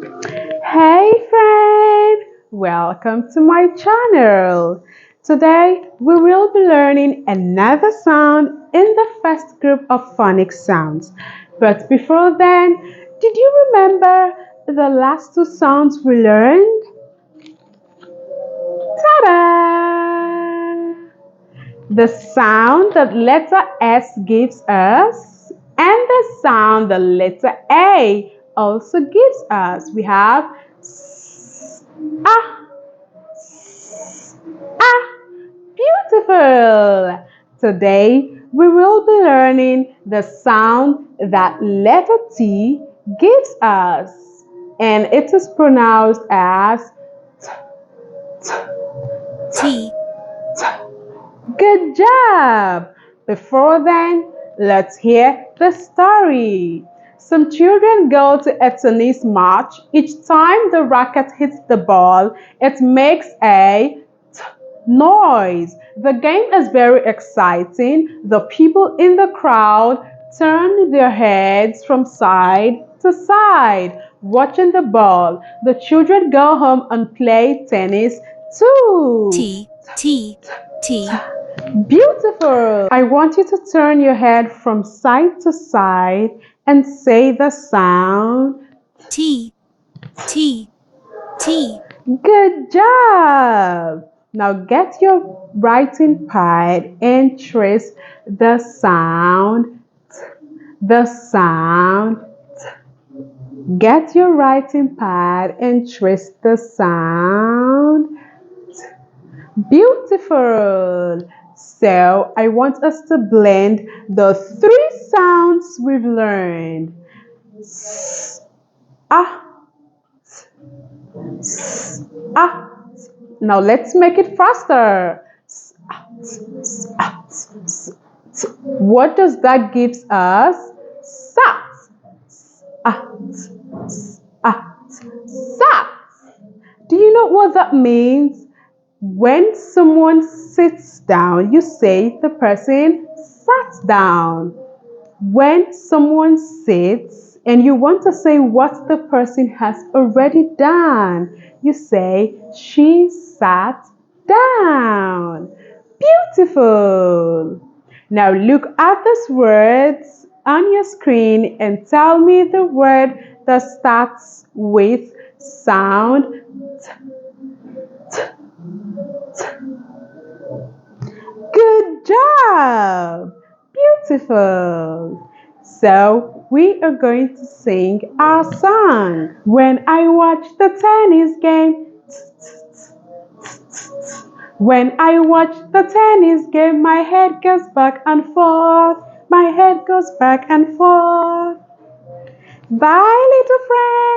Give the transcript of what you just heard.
Hey friend, welcome to my channel. Today we will be learning another sound in the first group of phonics sounds. But before then, did you remember the last two sounds we learned? Ta-da! The sound that letter S gives us and the sound the letter A also gives us. We have S, ah, S, ah. Beautiful! Today we will be learning the sound that letter T gives us, and it is pronounced as T. Good job! Before then, let's hear the story. Some children go to a tennis match. Each time the racket hits the ball, it makes a t noise. The game is very exciting. The people in the crowd turn their heads from side to side, watching the ball. The children go home and play tennis too. T. T. T. Beautiful! I want you to turn your head from side to side and say the sound. T. T. T. Good job! Now get your writing pad and trace the sound. The sound. Get your writing pad and trace the sound. Beautiful! So I want us to blend the three sounds we've learned. S, ah, s, ah. Now let's make it faster. S, ah, s, ah, s, s. What does that give us? Sat. Ah, ah, sat. Do you know what that means? When someone sits down, you say the person sat down. When someone sits and you want to say what the person has already done, you say she sat down. Beautiful. Now look at these words on your screen and tell me the word that starts with sound T. Good job! Beautiful! So, we are going to sing our song. When I watch the tennis game, when I watch the tennis game, my head goes back and forth. My head goes back and forth. Bye, little friend.